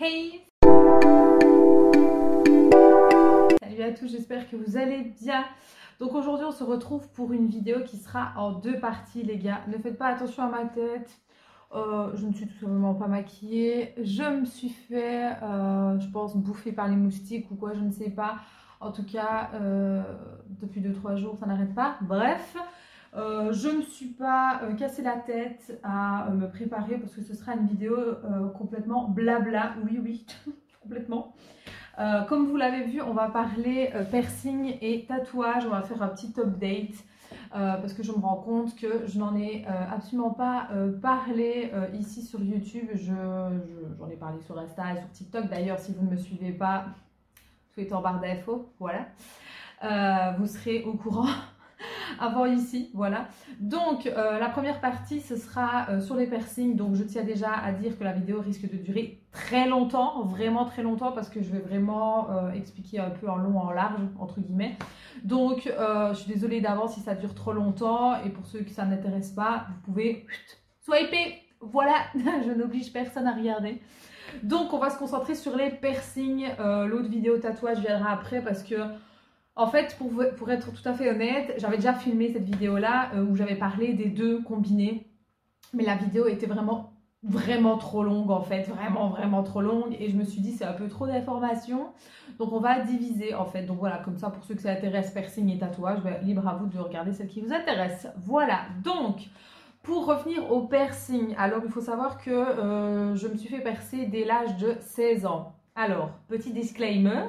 Hey! Salut à tous, j'espère que vous allez bien. Donc aujourd'hui on se retrouve pour une vidéo qui sera en deux parties les gars. Ne faites pas attention à ma tête, je ne suis tout simplement pas maquillée. Je me suis fait, je pense, bouffer par les moustiques ou quoi, je ne sais pas. En tout cas, depuis 2-3 jours ça n'arrête pas. Bref. Je ne me suis pas cassé la tête à me préparer parce que ce sera une vidéo complètement blabla, oui, complètement. Comme vous l'avez vu, on va parler piercing et tatouage, on va faire un petit update parce que je me rends compte que je n'en ai absolument pas parlé ici sur YouTube, j'en ai parlé sur Insta et sur TikTok. D'ailleurs, si vous ne me suivez pas, tout est en barre d'infos, voilà. Vous serez au courant avant ici, voilà. Donc la première partie ce sera sur les piercings. Donc je tiens déjà à dire que la vidéo risque de durer très longtemps, vraiment très longtemps, parce que je vais vraiment expliquer un peu en long en large entre guillemets. Donc je suis désolée d'avance si ça dure trop longtemps, et pour ceux que ça n'intéresse pas, vous pouvez swiper, voilà. Je n'oblige personne à regarder. Donc on va se concentrer sur les piercings. L'autre vidéo tatouage viendra après parce que en fait, pour être tout à fait honnête, j'avais déjà filmé cette vidéo-là où j'avais parlé des deux combinés. Mais la vidéo était vraiment trop longue en fait, vraiment trop longue. Et je me suis dit, c'est un peu trop d'informations. Donc on va diviser en fait. Donc voilà, comme ça, pour ceux que ça intéresse, piercing et tatouage, ben, libre à vous de regarder celle qui vous intéresse. Voilà, donc pour revenir au piercing, alors il faut savoir que je me suis fait percer dès l'âge de 16 ans. Alors, petit disclaimer.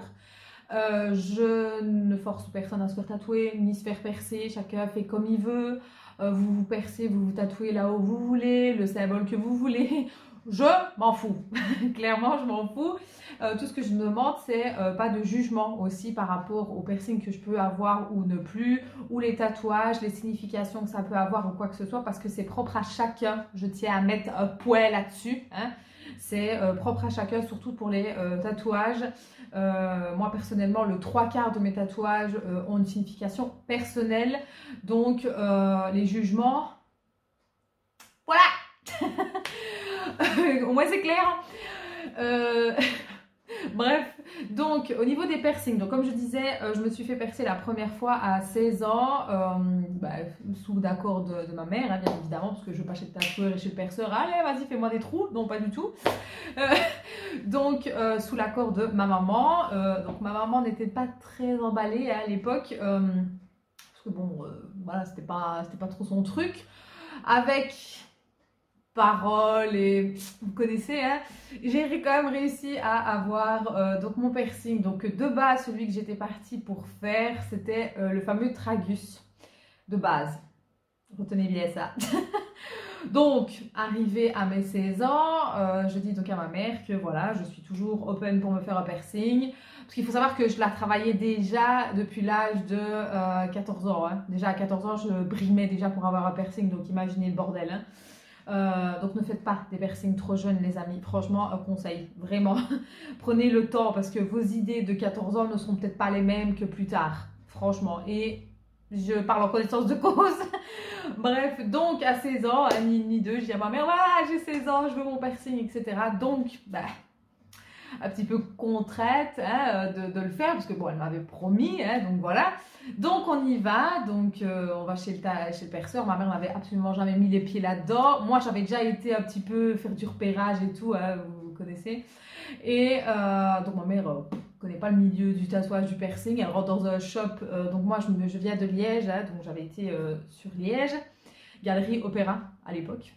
Je ne force personne à se faire tatouer ni se faire percer, chacun fait comme il veut. Vous vous percez, vous vous tatouez là où vous voulez, le symbole que vous voulez. Je m'en fous, clairement je m'en fous. Tout ce que je me demande, c'est pas de jugement aussi par rapport au piercing que je peux avoir ou ne plus, ou les tatouages, les significations que ça peut avoir ou quoi que ce soit, parce que c'est propre à chacun. Je tiens à mettre un point là-dessus, hein. C'est propre à chacun, surtout pour les tatouages. Moi personnellement, le 3/4 de mes tatouages ont une signification personnelle. Donc les jugements, voilà. Au moins c'est clair. Bref, donc au niveau des piercings, donc comme je disais, je me suis fait percer la première fois à 16 ans, sous l'accord de ma mère, hein, bien évidemment, parce que je ne veux pas chez le tatoueur et chez le perceur, allez vas-y fais-moi des trous, non pas du tout. Donc sous l'accord de ma maman, donc ma maman n'était pas très emballée à l'époque, parce que bon, voilà, c'était pas trop son truc, avec paroles et vous connaissez, hein, j'ai quand même réussi à avoir donc mon piercing. Donc de base, celui que j'étais partie pour faire, c'était le fameux tragus de base, retenez bien ça. Donc arrivé à mes 16 ans, je dis donc à ma mère que voilà, je suis toujours open pour me faire un piercing, parce qu'il faut savoir que je la travaillais déjà depuis l'âge de 14 ans, hein. Déjà à 14 ans je brimais déjà pour avoir un piercing, donc imaginez le bordel, hein. Donc ne faites pas des piercings trop jeunes les amis, franchement un conseil, vraiment. Prenez le temps, parce que vos idées de 14 ans ne seront peut-être pas les mêmes que plus tard, franchement, et je parle en connaissance de cause. Bref, donc à 16 ans, ni deux, je dis à ma mère, voilà j'ai 16 ans, je veux mon piercing, etc. Donc un petit peu contrainte, hein, de le faire, parce que bon, elle m'avait promis, hein, donc voilà. Donc on y va, donc on va chez le perceur. Ma mère n'avait absolument jamais mis les pieds là-dedans. Moi j'avais déjà été un petit peu faire du repérage et tout, hein, vous connaissez. Et donc ma mère connaît pas le milieu du tatouage, du piercing. Elle rentre dans un shop, donc moi je viens de Liège, hein, donc j'avais été sur Liège, Galerie Opéra à l'époque.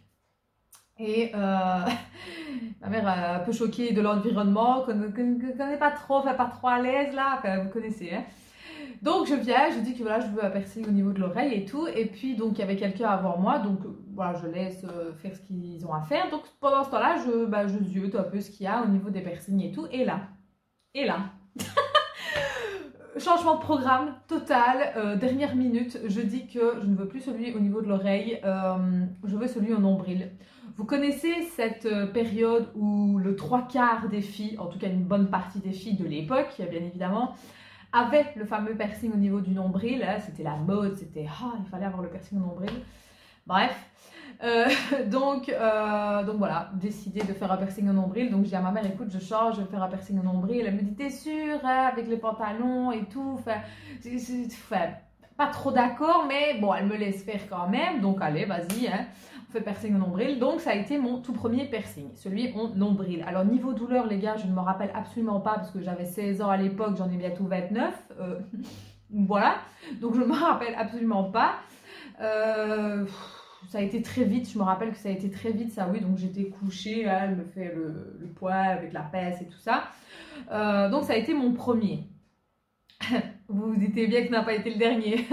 Et ma mère un peu choquée de l'environnement, qu'on ne connaît pas trop, enfin pas trop à l'aise là, enfin vous connaissez, hein. Donc je viens, je dis que voilà, je veux un piercing au niveau de l'oreille et tout, et puis donc il y avait quelqu'un avant moi, donc voilà, je laisse faire ce qu'ils ont à faire. Donc pendant ce temps-là, je ziote un peu ce qu'il y a au niveau des piercings et tout, et là, changement de programme total, dernière minute, je dis que je ne veux plus celui au niveau de l'oreille, je veux celui au nombril. Vous connaissez cette période où le 3/4 des filles, en tout cas une bonne partie des filles de l'époque, bien évidemment, avaient le fameux piercing au niveau du nombril, hein, c'était la mode, c'était il fallait avoir le piercing au nombril. Bref, Donc voilà, décidé de faire un piercing au nombril. Donc j'ai dit à ma mère, écoute, je change, je vais faire un piercing au nombril. Elle me dit, t'es sûre, hein, avec les pantalons et tout. Enfin, pas trop d'accord, mais bon, elle me laisse faire quand même. Donc allez, vas-y, hein, on fait piercing au nombril. Donc ça a été mon tout premier piercing, celui au nombril. Alors niveau douleur, les gars, je ne m'en rappelle absolument pas parce que j'avais 16 ans à l'époque, j'en ai bientôt 29. Voilà, donc je ne me rappelle absolument pas. Ça a été très vite, je me rappelle que ça a été très vite, ça oui, donc j'étais couchée, hein, elle me fait le poids avec la pèse et tout ça. Donc ça a été mon premier. Vous vous doutez bien que ce n'a pas été le dernier.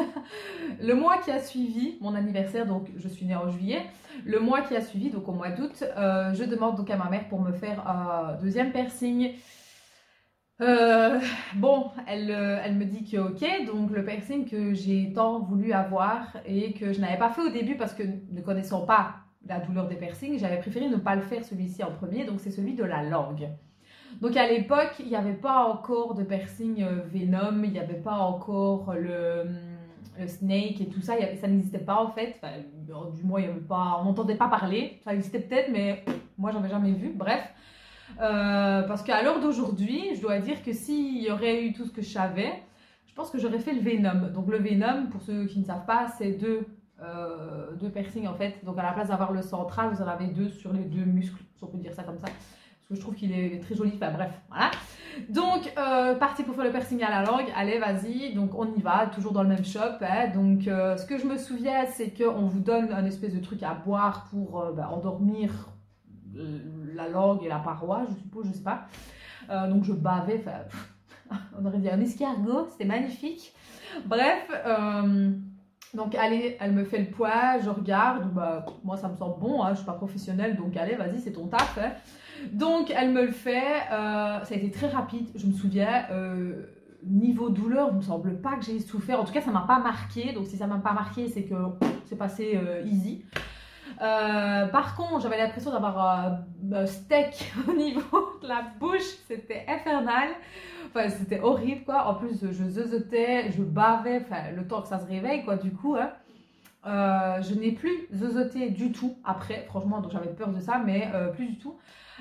Le mois qui a suivi mon anniversaire, donc je suis née en juillet, le mois qui a suivi, donc au mois d'août, je demande donc à ma mère pour me faire un deuxième piercing. Bon, elle me dit que ok, donc le piercing que j'ai tant voulu avoir et que je n'avais pas fait au début parce que ne connaissant pas la douleur des piercings, j'avais préféré ne pas le faire celui-ci en premier, donc c'est celui de la langue. Donc à l'époque, il n'y avait pas encore de piercing Venom, il n'y avait pas encore le Snake et tout ça, ça n'existait pas en fait, enfin, du moins il y avait pas, on n'entendait pas parler, ça existait peut-être mais moi j'en avais jamais vu, bref. Parce qu'à l'heure d'aujourd'hui, je dois dire que s'il y aurait eu tout ce que je savais, je pense que j'aurais fait le Venom. Donc le Venom, pour ceux qui ne savent pas, c'est deux piercings en fait. Donc à la place d'avoir le central, vous en avez deux sur les deux muscles, si on peut dire ça comme ça. Parce que je trouve qu'il est très joli, enfin bref, voilà. Donc, parti pour faire le piercing à la langue, allez, vas-y, donc on y va, toujours dans le même shop. Hein. Donc, ce que je me souviens, c'est qu'on vous donne un espèce de truc à boire pour endormir la langue et la paroi, je suppose, je sais pas. Donc je bavais, on aurait dit un escargot, c'était magnifique. Bref, donc allez, elle me fait le poids, je regarde, bah, moi ça me semble bon, hein, je suis pas professionnelle, donc allez, vas-y, c'est ton taf. Hein. Donc elle me le fait, ça a été très rapide, je me souviens. Niveau douleur, il me semble pas que j'ai souffert, en tout cas ça m'a pas marqué, donc si ça m'a pas marqué, c'est que c'est passé easy. Par contre, j'avais l'impression d'avoir un steak au niveau de la bouche, c'était infernal, enfin c'était horrible quoi, en plus je zeuzotais, je bavais, enfin le temps que ça se réveille quoi du coup, hein. Je n'ai plus zeuzoté du tout après, franchement, donc j'avais peur de ça, mais plus du tout.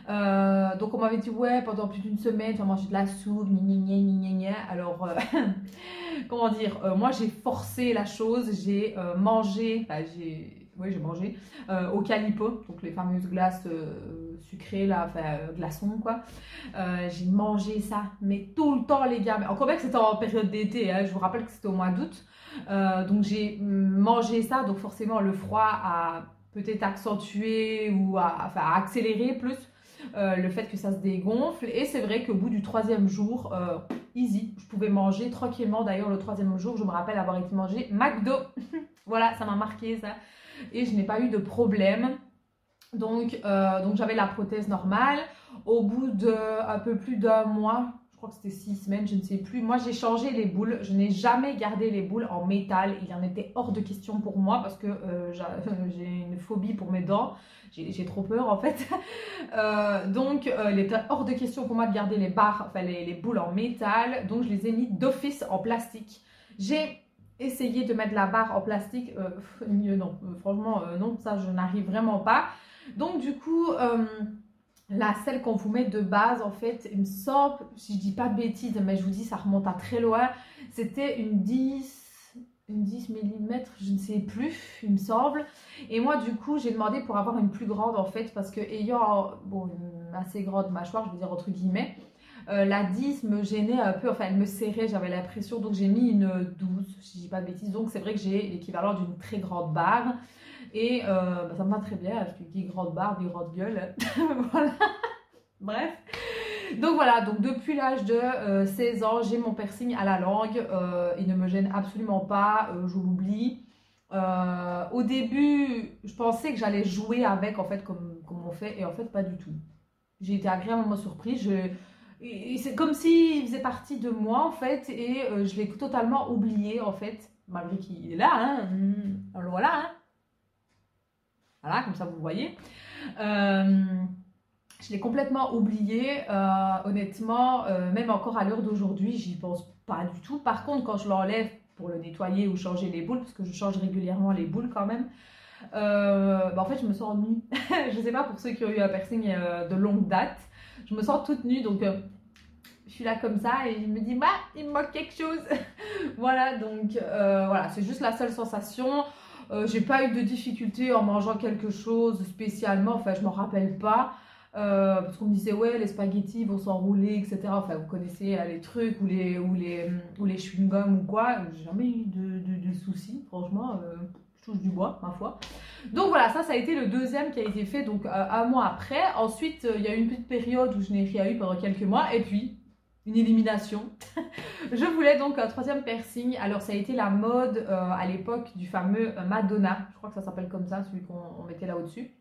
Donc on m'avait dit ouais pendant plus d'une semaine tu vas manger de la soupe, alors comment dire, moi j'ai forcé la chose, j'ai mangé, j'ai mangé au calipo, donc les fameuses glaces sucrées là, enfin glaçons quoi. J'ai mangé ça, mais tout le temps les gars, mais encore bien que c'était en période d'été, hein, je vous rappelle que c'était au mois d'août. Donc j'ai mangé ça, donc forcément le froid a peut-être accentué ou a accéléré plus le fait que ça se dégonfle. Et c'est vrai qu'au bout du troisième jour, easy, je pouvais manger tranquillement. D'ailleurs le troisième jour, je me rappelle avoir été manger McDo. Voilà, ça m'a marqué ça. Et je n'ai pas eu de problème. Donc j'avais la prothèse normale. Au bout d'un peu plus d'un mois, je crois que c'était 6 semaines, je ne sais plus. Moi, j'ai changé les boules. Je n'ai jamais gardé les boules en métal. Il en était hors de question pour moi parce que j'ai une phobie pour mes dents. J'ai trop peur en fait. Donc, il était hors de question pour moi de garder les barres, enfin les boules en métal. Donc, je les ai mis d'office en plastique. J'ai essayé de mettre la barre en plastique. Non, franchement, non, ça, je n'arrive vraiment pas. Donc, du coup... celle qu'on vous met de base, en fait, il me semble, si je dis pas de bêtises, mais je vous dis, ça remonte à très loin, c'était une 10 mm, je ne sais plus, il me semble. Et moi, du coup, j'ai demandé pour avoir une plus grande, en fait, parce que ayant, bon, une assez grande mâchoire, je veux dire, entre guillemets, la 10 me gênait un peu, enfin, elle me serrait, j'avais l'impression, donc j'ai mis une 12, si je dis pas de bêtises. Donc, c'est vrai que j'ai l'équivalent d'une très grande barre. Et ça me va très bien, parce que qui grande barbe, et grande gueule. Voilà. Bref. Donc voilà, donc depuis l'âge de 16 ans, j'ai mon piercing à la langue. Il ne me gêne absolument pas, je l'oublie. Au début, je pensais que j'allais jouer avec, en fait, comme on fait, et en fait, pas du tout. J'ai été agréablement surprise. C'est comme s'il faisait partie de moi, en fait, et je l'ai totalement oublié, en fait, malgré qu'il est là, hein. Alors voilà, hein. Voilà, comme ça vous voyez. Je l'ai complètement oublié, honnêtement, même encore à l'heure d'aujourd'hui, j'y pense pas du tout. Par contre, quand je l'enlève pour le nettoyer ou changer les boules, parce que je change régulièrement les boules quand même, En fait je me sens nue. Je sais pas pour ceux qui ont eu un piercing de longue date, je me sens toute nue donc je suis là comme ça et je me dis bah il me manque quelque chose. Voilà donc voilà, c'est juste la seule sensation. J'ai pas eu de difficulté en mangeant quelque chose spécialement, enfin je m'en rappelle pas. Parce qu'on me disait ouais les spaghettis vont s'enrouler etc, enfin vous connaissez les trucs ou les chewing-gums ou quoi. J'ai jamais eu de soucis franchement, je touche du bois ma foi. Donc voilà, ça a été le deuxième qui a été fait donc un mois après. Ensuite il y a eu une petite période où je n'ai rien eu pendant quelques mois et puis une élimination. Je voulais donc un troisième piercing. Alors ça a été la mode à l'époque du fameux Madonna, je crois que ça s'appelle comme ça, celui qu'on mettait là au-dessus.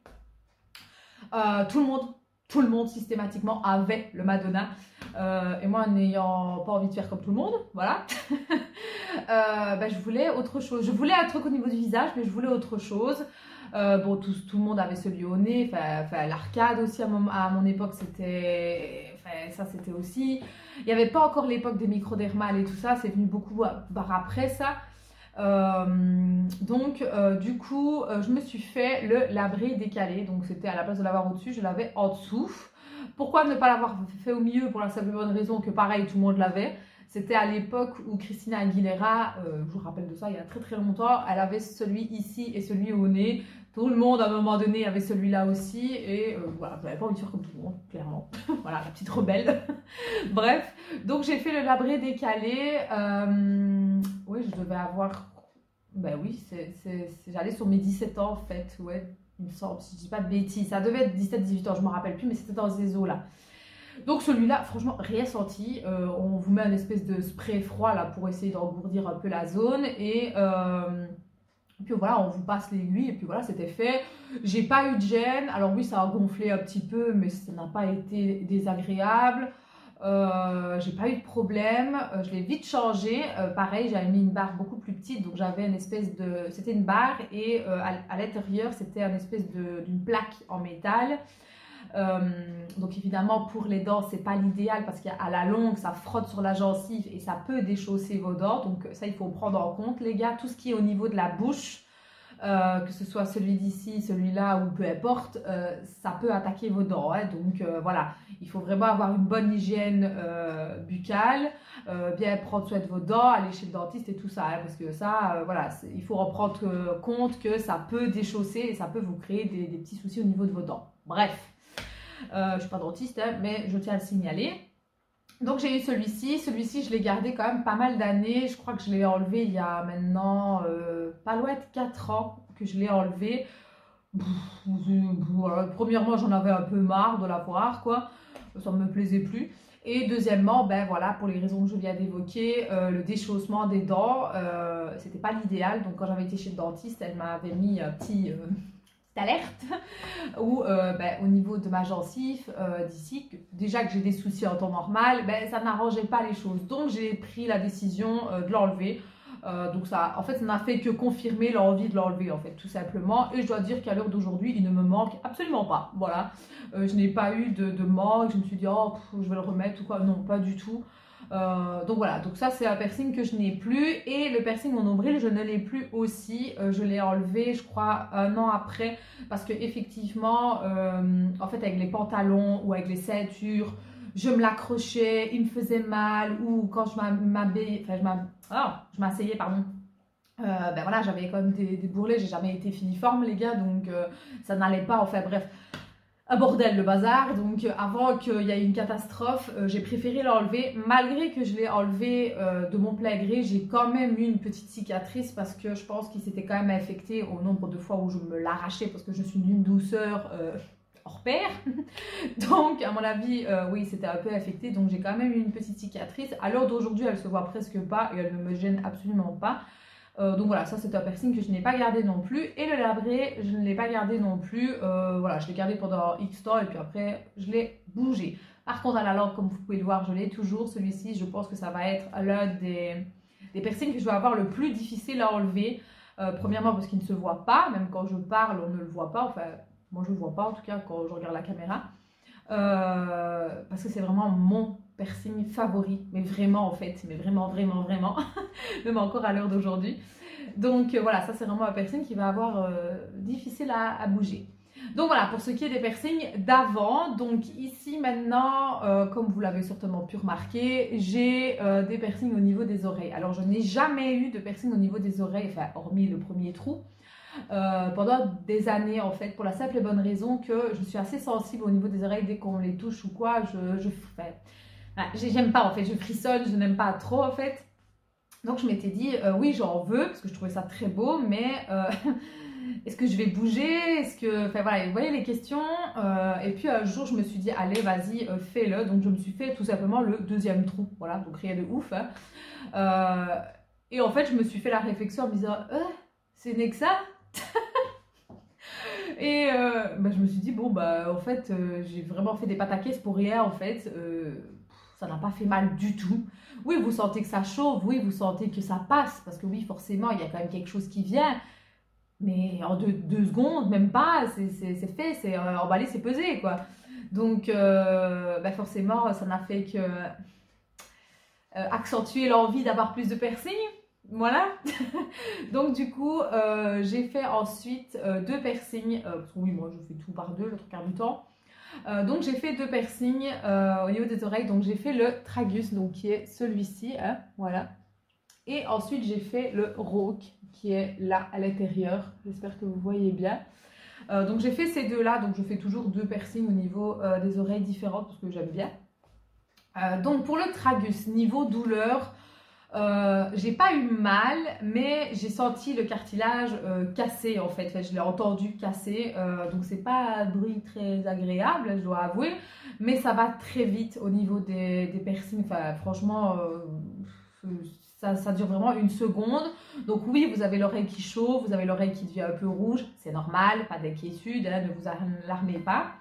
Tout le monde systématiquement avait le Madonna. Et moi, n'ayant pas envie de faire comme tout le monde, voilà, je voulais autre chose. Je voulais un truc au niveau du visage, mais je voulais autre chose. Bon, tout le monde avait celui au nez, l'arcade aussi à mon époque, c'était, ça c'était aussi. Il n'y avait pas encore l'époque des microdermales et tout ça, c'est venu beaucoup après ça. Du coup, je me suis fait le labré décalé. Donc, c'était à la place de l'avoir au-dessus, je l'avais en dessous. Pourquoi ne pas l'avoir fait au milieu? Pour la simple bonne raison que, pareil, tout le monde l'avait. C'était à l'époque où Christina Aguilera, je vous rappelle de ça, il y a très très longtemps, elle avait celui ici et celui au nez. Tout le monde, à un moment donné, avait celui-là aussi. Et voilà, je n'avais pas envie de faire comme tout le monde, clairement. Voilà, la petite rebelle. Bref, donc j'ai fait le labré décalé. Oui, je devais avoir... Ben oui, j'allais sur mes 17 ans en fait. Ouais, il me semble, si je dis pas de bêtises. Ça devait être 17-18 ans, je ne me rappelle plus, mais c'était dans ces eaux-là. Donc celui-là, franchement, rien senti. On vous met un espèce de spray froid là pour essayer d'engourdir un peu la zone. Et puis voilà, on vous passe l'aiguille et puis voilà, c'était fait. J'ai pas eu de gêne. Alors oui, ça a gonflé un petit peu, mais ça n'a pas été désagréable. J'ai pas eu de problème. Je l'ai vite changé. Pareil, j'avais mis une barre beaucoup plus petite, donc j'avais une espèce de... C'était une barre et à l'intérieur, c'était une espèce d'une plaque en métal. Donc évidemment pour les dents c'est pas l'idéal parce qu'à la longue ça frotte sur la gencive et ça peut déchausser vos dents, donc ça il faut prendre en compte les gars. Tout ce qui est au niveau de la bouche, que ce soit celui d'ici, celui-là ou peu importe, ça peut attaquer vos dents, hein. Donc voilà, il faut vraiment avoir une bonne hygiène buccale, bien prendre soin de vos dents, aller chez le dentiste et tout ça, hein, parce que ça, voilà, il faut en prendre compte que ça peut déchausser et ça peut vous créer des petits soucis au niveau de vos dents. Bref. Je ne suis pas dentiste, hein, mais je tiens à le signaler. Donc j'ai eu celui-ci. Celui-ci, je l'ai gardé quand même pas mal d'années. Je crois que je l'ai enlevé il y a maintenant pas loin de 4 ans que je l'ai enlevé. Premièrement, j'en avais un peu marre de l'avoir, quoi. Ça ne me plaisait plus. Et deuxièmement, ben voilà, pour les raisons que je viens d'évoquer, le déchaussement des dents, c'était pas l'idéal. Donc quand j'avais été chez le dentiste, elle m'avait mis un petit... d'alerte où au niveau de ma gencive d'ici, déjà que j'ai des soucis en temps normal, ça n'arrangeait pas les choses, donc j'ai pris la décision de l'enlever. Donc ça, en fait, ça n'a fait que confirmer l'envie de l'enlever, en fait, tout simplement. Et je dois dire qu'à l'heure d'aujourd'hui, il ne me manque absolument pas. Voilà, je n'ai pas eu de manque. Je me suis dit oh je vais le remettre ou quoi. Non, pas du tout. Donc voilà, donc ça c'est un piercing que je n'ai plus. Et le piercing mon nombril, je ne l'ai plus aussi. Je l'ai enlevé, je crois, 1 an après, parce que effectivement, en fait, avec les pantalons ou avec les ceintures, je me l'accrochais, il me faisait mal, ou quand je m'asseyais, pardon. Voilà, j'avais quand même des bourrelets, j'ai jamais été filiforme les gars, donc ça n'allait pas, enfin bref, un bordel le bazar. Donc avant qu'il y ait une catastrophe, j'ai préféré l'enlever. Malgré que je l'ai enlevé de mon plein gré, j'ai quand même eu une petite cicatrice parce que je pense qu'il s'était quand même affecté au nombre de fois où je me l'arrachais, parce que je suis d'une douceur hors pair. Donc à mon avis, oui, c'était un peu affecté, donc j'ai quand même eu une petite cicatrice. À l'heure d'aujourd'hui, elle se voit presque pas et elle ne me gêne absolument pas. Donc voilà, ça c'est un piercing que je n'ai pas gardé non plus. Et le labré, je ne l'ai pas gardé non plus. Voilà, je l'ai gardé pendant X temps et puis après je l'ai bougé. Par contre à la langue, comme vous pouvez le voir, je l'ai toujours. Celui-ci, je pense que ça va être l'un des piercings que je vais avoir le plus difficile à enlever. Premièrement parce qu'il ne se voit pas, même quand je parle on ne le voit pas. Enfin, moi je ne le vois pas en tout cas quand je regarde la caméra. Parce que c'est vraiment mon piercing favori, mais vraiment en fait, mais vraiment, même encore à l'heure d'aujourd'hui. Donc voilà, ça c'est vraiment un piercing qui va avoir difficile à bouger. Donc voilà, pour ce qui est des piercings d'avant, donc ici maintenant, comme vous l'avez certainement pu remarquer, j'ai des piercings au niveau des oreilles. Alors je n'ai jamais eu de piercing au niveau des oreilles, enfin hormis le premier trou, pendant des années en fait, pour la simple et bonne raison que je suis assez sensible au niveau des oreilles. Dès qu'on les touche ou quoi, j'aime pas en fait, je frissonne, je n'aime pas trop en fait. Donc je m'étais dit, oui j'en veux, parce que je trouvais ça très beau, mais est-ce que je vais bouger? Est-ce que... Enfin voilà, vous voyez les questions. Et puis un jour, je me suis dit, allez, vas-y, fais-le. Donc je me suis fait tout simplement le deuxième trou. Voilà, donc rien de ouf. Hein. Et en fait, je me suis fait la réflexion en me disant, c'est né que ça? Et je me suis dit, bon, en fait, j'ai vraiment fait des pataquès pour rien, en fait. Ça n'a pas fait mal du tout. Oui, vous sentez que ça chauffe, oui, vous sentez que ça passe, parce que oui, forcément, il y a quand même quelque chose qui vient. Mais en deux secondes, même pas, c'est fait, c'est emballé, c'est pesé, quoi. Donc, forcément, ça n'a fait que accentuer l'envie d'avoir plus de piercing. Voilà. Donc, du coup, j'ai fait ensuite 2 piercings. Parce que oui, moi, je fais tout par 2 le 3/4 du temps. Donc, j'ai fait 2 piercings au niveau des oreilles. Donc, j'ai fait le tragus, donc qui est celui-ci. Hein, voilà. Et ensuite, j'ai fait le rauque qui est là à l'intérieur. J'espère que vous voyez bien. Donc, j'ai fait ces deux-là. Donc, je fais toujours 2 piercings au niveau des oreilles différentes parce que j'aime bien. Donc, pour le tragus, niveau douleur, j'ai pas eu mal, mais j'ai senti le cartilage cassé en fait. Enfin, je l'ai entendu casser. Donc, c'est pas un bruit très agréable, je dois avouer. Mais ça va très vite au niveau des piercings. Enfin, franchement... ça dure vraiment une seconde. Donc oui, vous avez l'oreille qui chauffe, vous avez l'oreille qui devient un peu rouge. C'est normal, pas d'inquiétude, hein, ne vous alarmez pas.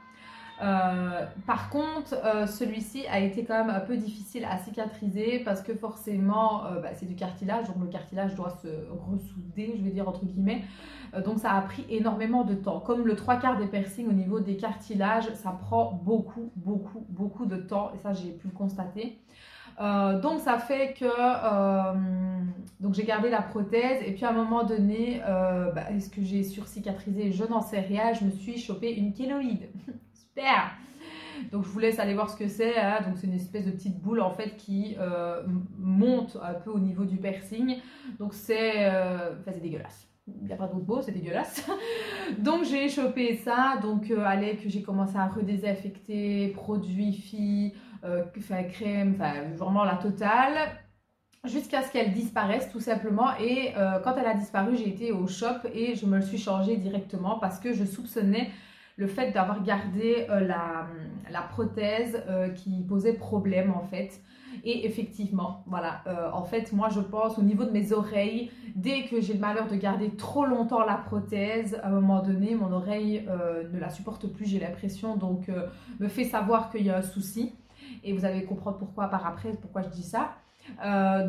Par contre, celui-ci a été quand même un peu difficile à cicatriser parce que forcément, c'est du cartilage. Donc le cartilage doit se ressouder, je vais dire entre guillemets. Donc ça a pris énormément de temps. Comme le 3/4 des piercings au niveau des cartilages, ça prend beaucoup de temps. Et ça, j'ai pu le constater. Donc ça fait que donc j'ai gardé la prothèse et puis à un moment donné est-ce que j'ai surcicatrisé? Je n'en sais rien, je me suis chopé une kéloïde. Super. Donc je vous laisse aller voir ce que c'est, hein. Donc c'est une espèce de petite boule en fait qui monte un peu au niveau du piercing. Donc c'est dégueulasse. Il n'y a pas d'autre mot, c'est dégueulasse. Donc j'ai chopé ça, donc que j'ai commencé à redésinfecter, produits filles, crème, vraiment la totale, jusqu'à ce qu'elle disparaisse tout simplement. Et quand elle a disparu, j'ai été au shop et je me le suis changé directement parce que je soupçonnais le fait d'avoir gardé la prothèse qui posait problème en fait. Et effectivement, voilà, en fait, moi je pense au niveau de mes oreilles, dès que j'ai le malheur de garder trop longtemps la prothèse, à un moment donné, mon oreille ne la supporte plus, j'ai l'impression, donc me fait savoir qu'il y a un souci. Et vous allez comprendre pourquoi par après, pourquoi je dis ça.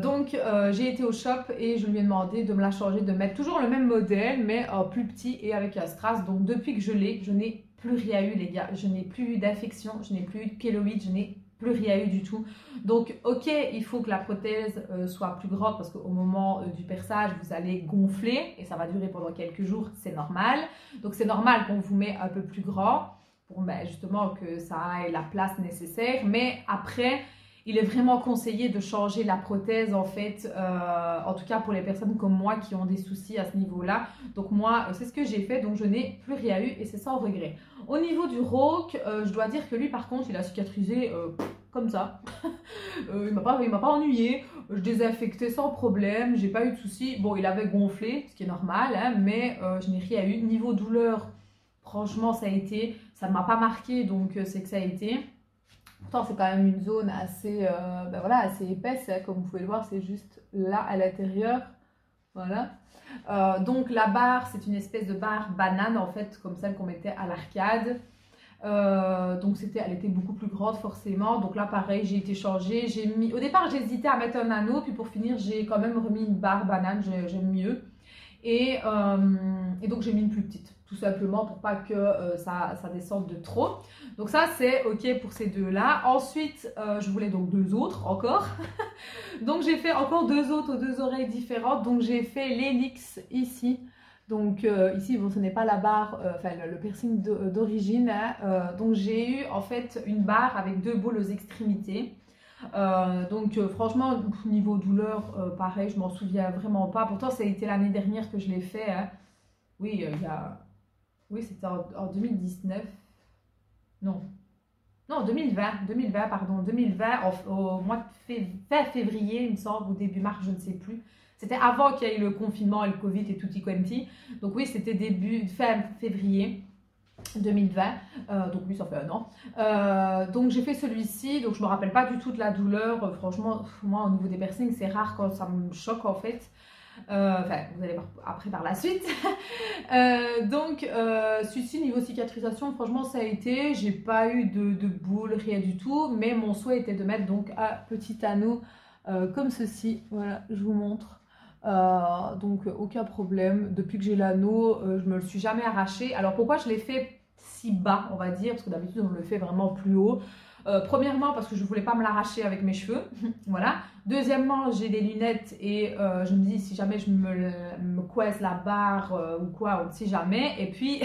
Donc j'ai été au shop et je lui ai demandé de me la changer, de mettre toujours le même modèle mais plus petit et avec un strass. Donc depuis que je l'ai, je n'ai plus rien eu les gars, je n'ai plus eu d'infection, je n'ai plus eu de kéloïde, je n'ai plus rien eu du tout. Donc ok, il faut que la prothèse soit plus grande parce qu'au moment du perçage vous allez gonfler et ça va durer pendant quelques jours, c'est normal. Donc c'est normal qu'on vous met un peu plus grand pour justement que ça ait la place nécessaire, mais après il est vraiment conseillé de changer la prothèse en fait, en tout cas pour les personnes comme moi qui ont des soucis à ce niveau-là. Donc moi, c'est ce que j'ai fait, donc je n'ai plus rien eu et c'est sans regret. Au niveau du rauque, je dois dire que lui par contre, il a cicatrisé comme ça. Il m'a pas ennuyé, je désinfectais sans problème, j'ai pas eu de soucis. Bon, il avait gonflé, ce qui est normal, hein, mais je n'ai rien eu. Niveau douleur, franchement, ça ne m'a pas marqué, donc c'est que ça a été. Pourtant, c'est quand même une zone assez, assez épaisse, hein, comme vous pouvez le voir, c'est juste là à l'intérieur. Voilà. Donc la barre, c'est une espèce de barre banane en fait, comme celle qu'on mettait à l'arcade. Donc elle était beaucoup plus grande forcément. Donc là, pareil, j'ai été changée. Au départ, j'hésitais à mettre un anneau, puis pour finir, j'ai quand même remis une barre banane. J'aime mieux. Et donc j'ai mis une plus petite, tout tout simplement pour pas que ça descende de trop. Donc ça c'est ok pour ces deux-là. Ensuite, je voulais donc deux autres encore. Donc j'ai fait encore deux autres aux deux oreilles différentes. Donc j'ai fait l'hélix ici. Donc ici, bon, ce n'est pas la barre, enfin le piercing d'origine. Hein. Donc j'ai eu en fait une barre avec deux boules aux extrémités. Donc franchement, niveau douleur, pareil, je m'en souviens vraiment pas. Pourtant, ça a été l'année dernière que je l'ai fait. Hein. Oui, oui, c'était en 2019. Non. Non, 2020, pardon, 2020, au mois de fin février, il me semble, ou début mars, je ne sais plus. C'était avant qu'il y ait eu le confinement et le Covid et tutti quanti. Donc oui, c'était fin février 2020. Donc oui, ça fait un an. Donc j'ai fait celui-ci, donc je me rappelle pas du tout de la douleur. Franchement, moi, au niveau des piercings, c'est rare quand ça me choque en fait. Enfin, vous allez voir après par la suite. Donc, celui-ci, niveau cicatrisation, franchement, ça a été. J'ai pas eu de boule, rien du tout. Mais mon souhait était de mettre donc un petit anneau comme ceci. Voilà, je vous montre. Donc, aucun problème. Depuis que j'ai l'anneau, je me le suis jamais arraché. Alors, pourquoi je l'ai fait si bas, on va dire? Parce que d'habitude, on le fait vraiment plus haut. Premièrement, parce que je ne voulais pas me l'arracher avec mes cheveux. Voilà. Deuxièmement, j'ai des lunettes et je me dis si jamais je me coince la barre ou quoi, on ne sait jamais. Et puis,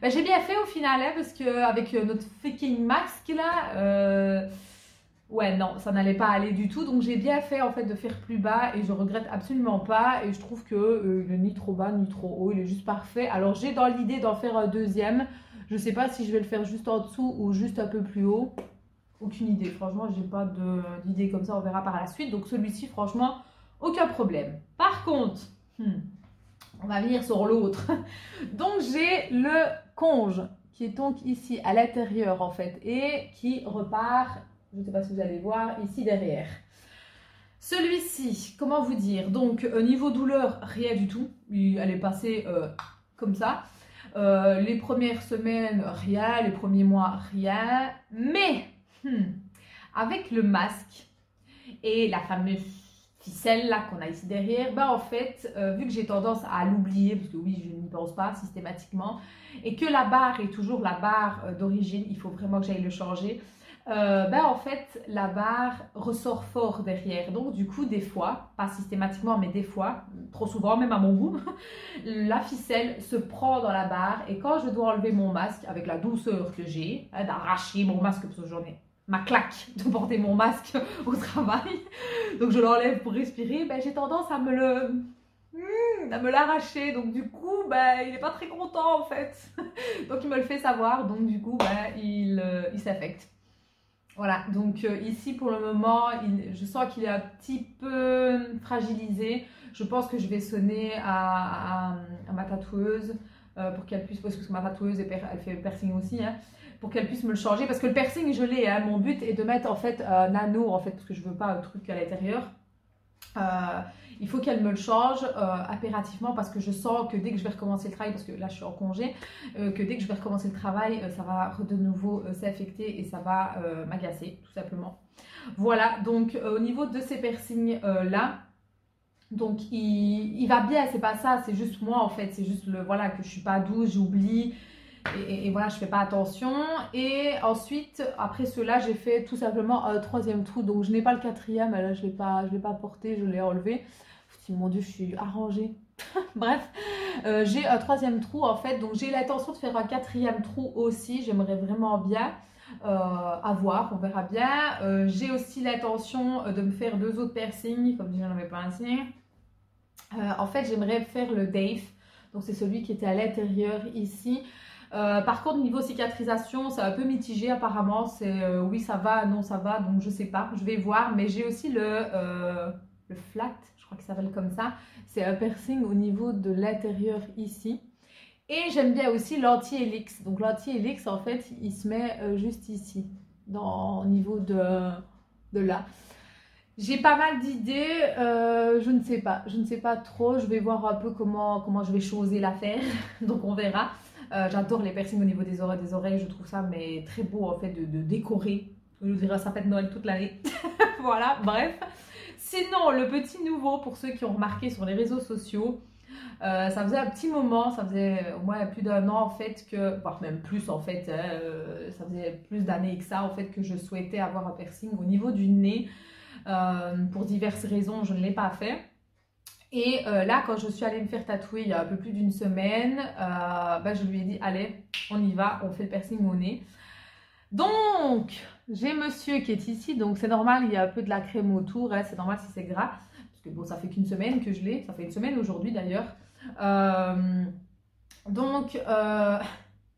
ben, j'ai bien fait au final, hein, parce qu'avec notre fucking masque là, ouais, non, ça n'allait pas aller du tout. Donc, j'ai bien fait en fait de faire plus bas et je regrette absolument pas. Et je trouve que il est ni trop bas ni trop haut, il est juste parfait. Alors, j'ai dans l'idée d'en faire un deuxième. Je ne sais pas si je vais le faire juste en dessous ou juste un peu plus haut. Aucune idée. Franchement, je n'ai pas d'idée comme ça. On verra par la suite. Donc, celui-ci, franchement, aucun problème. Par contre, on va venir sur l'autre. Donc, j'ai le conge qui est donc ici à l'intérieur, en fait, et qui repart, je ne sais pas si vous allez voir, ici derrière. Celui-ci, comment vous dire? Donc, niveau douleur, rien du tout. Elle est passée comme ça. Les premières semaines, rien. Les premiers mois, rien. Mais, avec le masque et la fameuse ficelle là qu'on a ici derrière, bah en fait, vu que j'ai tendance à l'oublier, parce que oui, je n'y pense pas systématiquement, et que la barre est toujours la barre d'origine, il faut vraiment que j'aille le changer. En fait, la barre ressort fort derrière. Donc, du coup, des fois, pas systématiquement, mais des fois, trop souvent, même à mon goût, la ficelle se prend dans la barre. Et quand je dois enlever mon masque, avec la douceur que j'ai, hein, d'arracher mon masque, parce que j'en ai ma claque de porter mon masque au travail, donc je l'enlève pour respirer, ben, j'ai tendance à me l'arracher. Donc, du coup, ben, il n'est pas très content, en fait. Donc, il me le fait savoir. Donc, du coup, ben, il s'affecte. Voilà, donc ici pour le moment, je sens qu'il est un petit peu fragilisé. Je pense que je vais sonner à ma tatoueuse pour qu'elle puisse, parce que ma tatoueuse, elle fait le piercing aussi, hein, pour qu'elle puisse me le changer. Parce que le piercing, je l'ai, hein, mon but est de mettre en fait un anneau, en fait, parce que je ne veux pas un truc à l'intérieur. Il faut qu'elle me le change impérativement parce que je sens que dès que je vais recommencer le travail, parce que là je suis en congé, que dès que je vais recommencer le travail, ça va de nouveau s'affecter et ça va m'agacer tout simplement. Voilà, donc au niveau de ces piercings là, donc il va bien, c'est pas ça, c'est juste moi en fait, c'est juste voilà que je suis pas douce, j'oublie. Et voilà, je fais pas attention. Et ensuite, après cela, j'ai fait tout simplement un troisième trou. Donc, je n'ai pas le quatrième. Là, je l'ai pas porté, je l'ai enlevé. Mon Dieu, je suis arrangée. Bref, j'ai un troisième trou en fait. Donc, j'ai l'intention de faire un quatrième trou aussi. J'aimerais vraiment bien voir, on verra bien. J'ai aussi l'intention de me faire deux autres piercings, comme je n'en avais pas assez. En fait, j'aimerais faire le Dave. Donc, c'est celui qui était à l'intérieur ici. Par contre, niveau cicatrisation, c'est un peu mitigé apparemment. C'est oui, ça va, non, ça va. Donc, je sais pas, je vais voir. Mais j'ai aussi le flat, je crois qu'il s'appelle comme ça. C'est un piercing au niveau de l'intérieur ici. Et j'aime bien aussi l'anti-helix. Donc, l'anti-helix, en fait, il se met juste ici, au niveau de là. J'ai pas mal d'idées, je ne sais pas trop. Je vais voir un peu comment je vais choisir l'affaire. Donc, on verra. J'adore les piercings au niveau des oreilles, je trouve ça mais très beau en fait de décorer. Je dirais ça fait de Noël toute l'année. Voilà, bref. Sinon, le petit nouveau pour ceux qui ont remarqué sur les réseaux sociaux, Ça faisait un petit moment, ça faisait au moins plus d'1 an en fait que, voire même plus en fait, ça faisait plus d'années que ça en fait que je souhaitais avoir un piercing au niveau du nez. Pour diverses raisons, je ne l'ai pas fait. Et là, quand je suis allée me faire tatouer il y a un peu plus d'une semaine, je lui ai dit, allez, on y va, on fait le piercing au nez. Donc, j'ai monsieur qui est ici, donc c'est normal, il y a un peu de la crème autour, hein, c'est normal si c'est gras. Parce que bon, ça fait qu'une semaine que je l'ai, ça fait une semaine aujourd'hui d'ailleurs.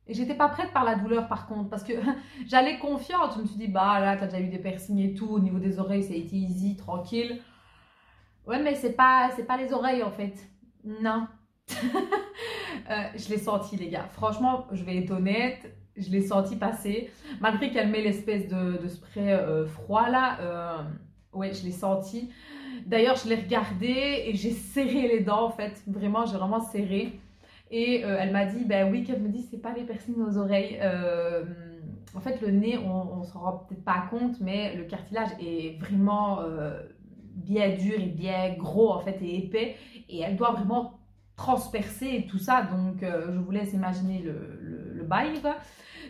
Et j'étais pas prête par la douleur par contre, parce que j'allais confiante, je me suis dit, bah là, t'as déjà eu des piercings et tout, au niveau des oreilles, ça a été easy, tranquille. Ouais, mais c'est pas les oreilles en fait. Non. Je l'ai senti, les gars. Franchement, je vais être honnête, je l'ai senti passer. Malgré qu'elle met l'espèce de spray froid là, ouais, je l'ai senti. D'ailleurs, je l'ai regardé et j'ai serré les dents en fait. Vraiment, j'ai vraiment serré. Et elle m'a dit, ben oui, qu'elle me dit, c'est pas les piercings aux oreilles. En fait, le nez, on s'en rend peut-être pas compte, mais le cartilage est vraiment bien dur et bien gros en fait et épais. Et elle doit vraiment transpercer et tout ça. Donc, je vous laisse imaginer le bail, quoi.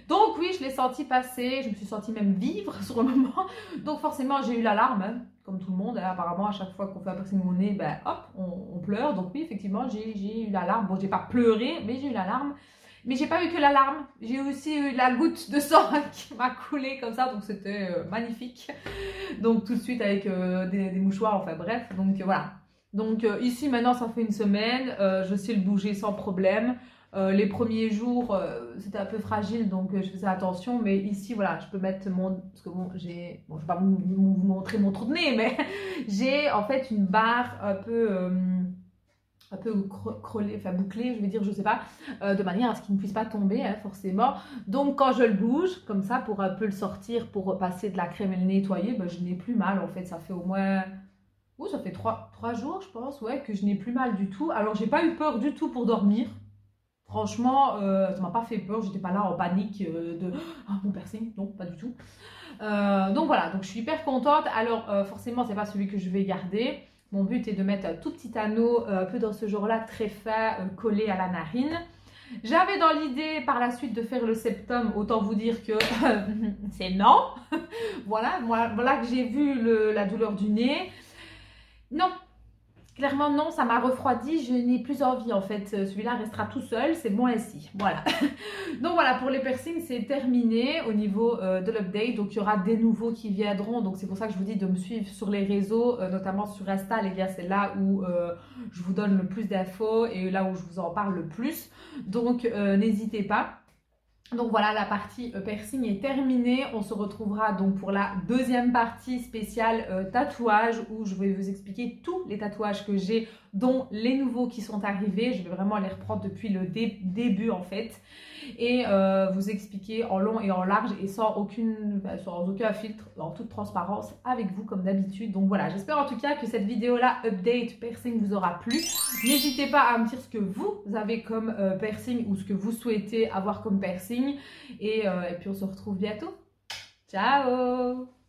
Donc oui, je l'ai senti passer, je me suis sentie même vivre sur le moment. Donc forcément, j'ai eu l'alarme, hein, comme tout le monde. Hein. Apparemment, à chaque fois qu'on fait un piercing au nez, ben hop, on pleure. Donc oui, effectivement, j'ai eu l'alarme. Bon, j'ai pas pleuré, mais j'ai eu l'alarme. Mais j'ai pas eu que l'alarme, j'ai aussi eu la goutte de sang qui m'a coulé comme ça, donc c'était magnifique. Donc tout de suite avec des mouchoirs, enfin bref, donc voilà. Donc ici maintenant ça fait une semaine, je sais le bouger sans problème. Les premiers jours c'était un peu fragile donc je faisais attention, mais ici voilà, je peux mettre mon, parce que bon j'ai, bon je vais pas vous montrer mon trou de nez, mais j'ai en fait une barre un peu crôlée, enfin bouclée, je vais dire, je sais pas, de manière à ce qu'il ne puisse pas tomber, hein, forcément. Donc quand je le bouge, comme ça, pour un peu le sortir, pour passer de la crème et le nettoyer, ben, je n'ai plus mal, en fait, ça fait au moins, oh, ça fait 3 jours, je pense, ouais, que je n'ai plus mal du tout. Alors, j'ai pas eu peur du tout pour dormir. Franchement, ça m'a pas fait peur, j'étais pas là en panique de oh, mon piercing, non, pas du tout. Donc voilà, donc je suis hyper contente. Alors forcément, c'est pas celui que je vais garder. Mon but est de mettre un tout petit anneau, un peu dans ce genre-là, très fin, collé à la narine. J'avais dans l'idée par la suite de faire le septum, autant vous dire que c'est non. Voilà, voilà que j'ai vu la douleur du nez. Non, clairement non, ça m'a refroidi, je n'ai plus envie en fait. Celui-là restera tout seul, c'est bon ainsi. Voilà. Donc voilà, pour les piercings, c'est terminé au niveau de l'update. Donc il y aura des nouveaux qui viendront. Donc c'est pour ça que je vous dis de me suivre sur les réseaux, notamment sur Insta, les gars. C'est là où je vous donne le plus d'infos et là où je vous en parle le plus. Donc n'hésitez pas. Donc voilà, la partie piercing est terminée. On se retrouvera donc pour la deuxième partie spéciale tatouage où je vais vous expliquer tous les tatouages que j'ai, dont les nouveaux qui sont arrivés. Je vais vraiment les reprendre depuis le début en fait et vous expliquer en long et en large et sans aucun filtre, en toute transparence avec vous comme d'habitude. Donc voilà, j'espère en tout cas que cette vidéo là update piercing vous aura plu. N'hésitez pas à me dire ce que vous avez comme piercing ou ce que vous souhaitez avoir comme piercing et puis on se retrouve bientôt. Ciao!